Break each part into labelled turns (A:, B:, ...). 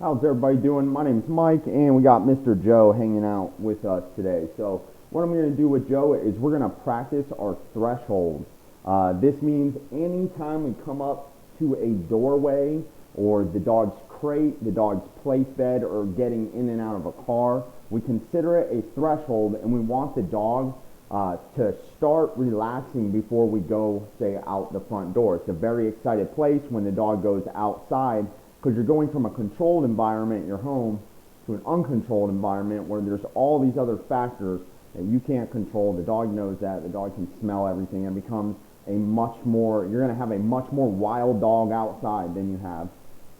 A: How's everybody doing? My name's Mike, and we got Mr. Joe hanging out with us today. So what I'm going to do with Joe is we're going to practice our thresholds. This means anytime we come up to a doorway or the dog's crate, the dog's place bed, or getting in and out of a car, we consider it a threshold, and we want the dog to start relaxing before we go, say, out the front door. It's a very excited place when the dog goes outside, because you're going from a controlled environment, your home, to an uncontrolled environment where there's all these other factors that you can't control. The dog knows that. The dog can smell everything, and becomes you're going to have a much more wild dog outside than you have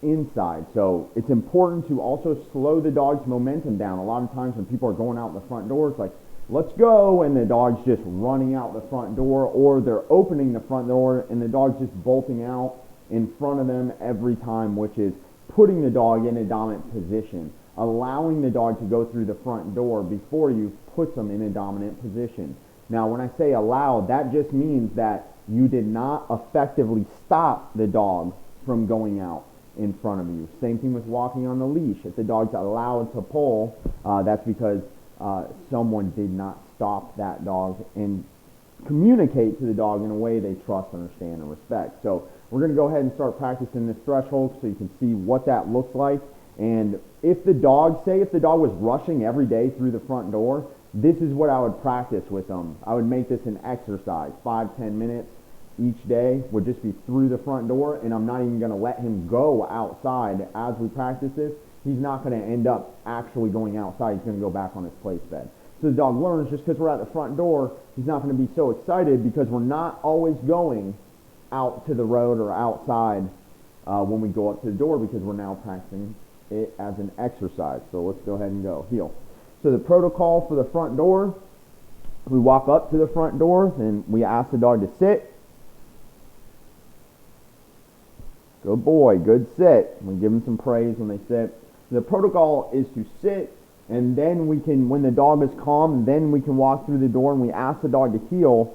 A: inside. So it's important to also slow the dog's momentum down. A lot of times when people are going out the front door, it's like, let's go, and the dog's just running out the front door, or they're opening the front door and the dog's just bolting out in front of them every time, which is putting the dog in a dominant position, allowing the dog to go through the front door before you put them in a dominant position. Now, when I say allow, that just means that you did not effectively stop the dog from going out in front of you. Same thing with walking on the leash. If the dog's allowed to pull, that's because someone did not stop that dog and communicate to the dog in a way they trust, understand, and respect. So we're going to go ahead and start practicing this threshold so you can see what that looks like. And if the dog was rushing every day through the front door, this is what I would practice with them. I would make this an exercise. 5-10 minutes each day would just be through the front door, and I'm not even going to let him go outside as we practice this. He's not going to end up actually going outside. He's going to go back on his place bed. So the dog learns, just because we're at the front door, he's not going to be so excited, because we're not always going out to the road or outside when we go up to the door, because we're now practicing it as an exercise. So let's go ahead and go. Heel. So the protocol for the front door, we walk up to the front door and we ask the dog to sit. Good boy, good sit. We give them some praise when they sit. The protocol is to sit, and then when the dog is calm, then we can walk through the door and we ask the dog to heel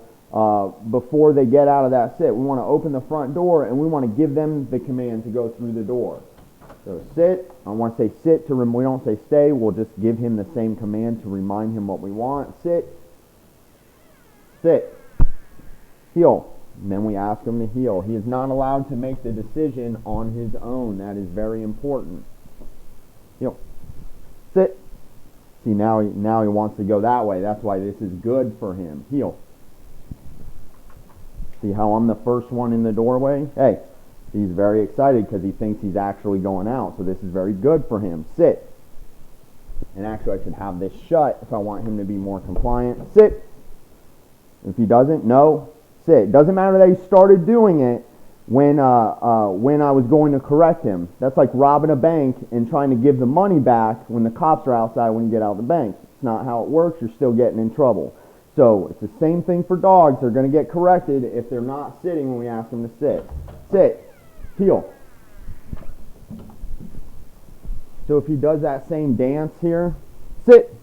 A: before they get out of that sit. We want to open the front door, and we want to give them the command to go through the door. So sit. I want to say sit we don't say stay. We'll just give him the same command to remind him what we want. Sit. Sit. Heel. And then we ask him to heel. He is not allowed to make the decision on his own. That is very important. Heel. Sit. See, now he wants to go that way. That's why this is good for him. Heel. See how I'm the first one in the doorway? Hey, he's very excited because he thinks he's actually going out. So this is very good for him. Sit. And actually I should have this shut if I want him to be more compliant. Sit. If he doesn't, no. Sit. Doesn't matter that he started doing it when I was going to correct him. That's like robbing a bank and trying to give the money back when the cops are outside when you get out of the bank. It's not how it works. You're still getting in trouble. So it's the same thing for dogs. They're going to get corrected if they're not sitting when we ask them to sit. Sit. Heel. So if he does that same dance here, sit.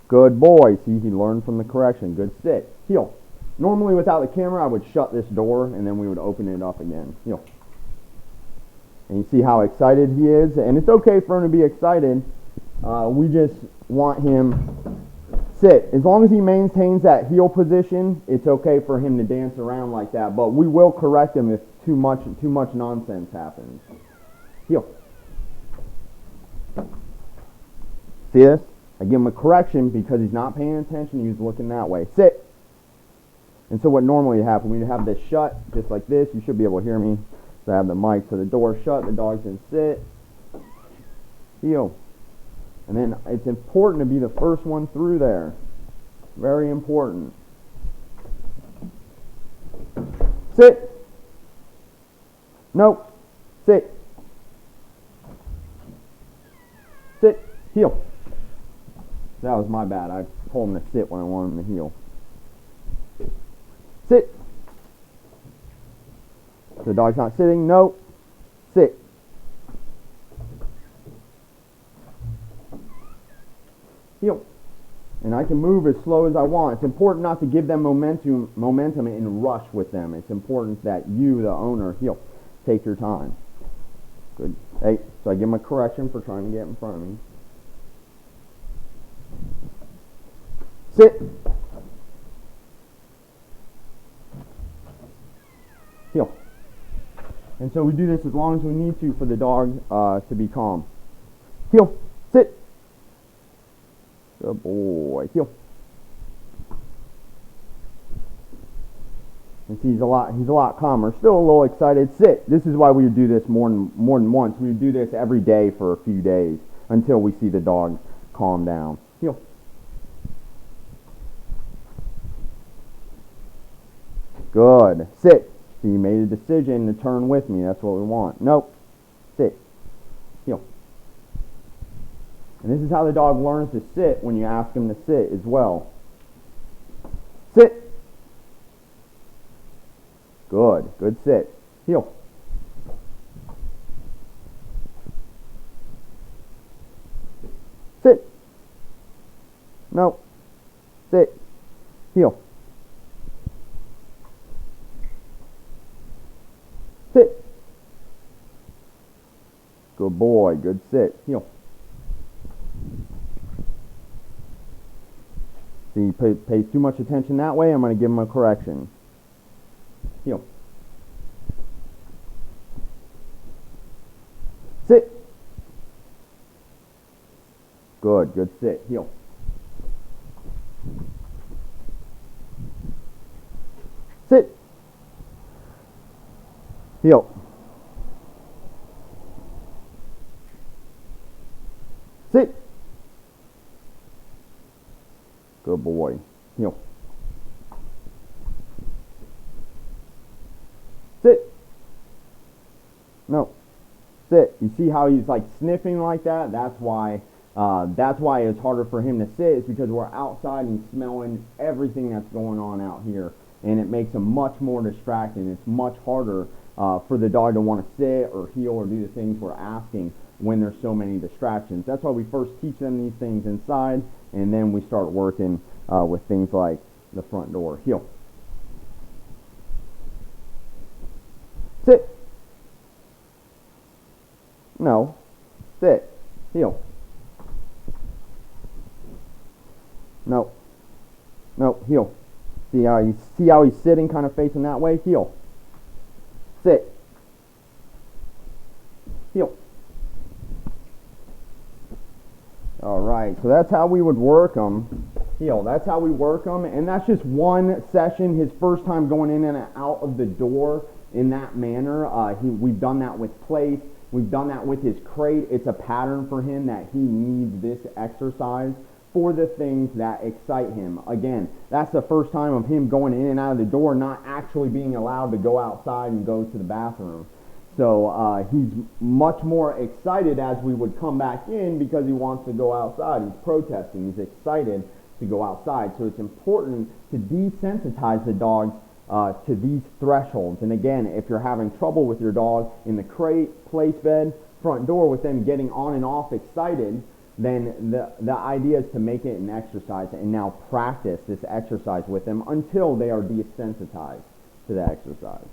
A: Good boy. See, he learned from the correction. Good sit. Heel. Normally without the camera, I would shut this door and then we would open it up again. Heel. And you see how excited he is? And it's okay for him to be excited. We just want him sit. As long as he maintains that heel position, it's okay for him to dance around like that. But we will correct him if too much nonsense happens. Heel. See this? I give him a correction because he's not paying attention. He's looking that way. Sit. And so what normally happens, when you have this shut, just like this, you should be able to hear me. So I have the mic, so the door shut, the dog's going to sit. Heel. And then it's important to be the first one through there. Very important. Sit. Nope. Sit. Sit. Heel. That was my bad. I told him to sit when I wanted him to heel. Sit. So the dog's not sitting. Nope. Sit. Heel. And I can move as slow as I want. It's important not to give them momentum and rush with them. It's important that you, the owner, heel. Take your time. Good. Hey, so I give him a correction for trying to get in front of me. Sit. Heel. And so we do this as long as we need to for the dog to be calm. Heel. Sit. Good boy. Heel. And see, he's a lot calmer. Still a little excited. Sit. This is why we would do this more than once. We would do this every day for a few days until we see the dog calm down. Heel. Good. Sit. So you made a decision to turn with me. That's what we want. Nope. Sit. Heel. And this is how the dog learns to sit when you ask him to sit as well. Sit. Good. Good sit. Heel. Sit. No. Sit. Heel. Sit. Good boy. Good sit. Heel. See, he pays too much attention that way. I'm going to give him a correction. Heel. Sit. Good. Good sit. Heel. Sit. Heel. Sit. Good boy. Heel. Sit. No. Sit. You see how he's like sniffing like that? That's why it's harder for him to sit, is because we're outside and smelling everything that's going on out here, and it makes him much more distracting. It's much harder for the dog to want to sit or heel or do the things we're asking when there's so many distractions. That's why we first teach them these things inside, and then we start working with things like the front door. Heel. Sit. No. Sit. Heel. No. No. Heel. See how he's sitting, kind of facing that way? Heel. Sit. Heel. All right, so that's how we would work them. Heel. That's how we work them, and that's just one session. His first time going in and out of the door in that manner. We've done that with place. We've done that with his crate. It's a pattern for him that he needs this exercise for the things that excite him. Again, that's the first time of him going in and out of the door, not actually being allowed to go outside and go to the bathroom. So he's much more excited as we would come back in because he wants to go outside. He's protesting. He's excited to go outside. So it's important to desensitize the dog to these thresholds. And again, if you're having trouble with your dog in the crate, place bed, front door, with them getting on and off excited, then the idea is to make it an exercise and now practice this exercise with them until they are desensitized to the exercise.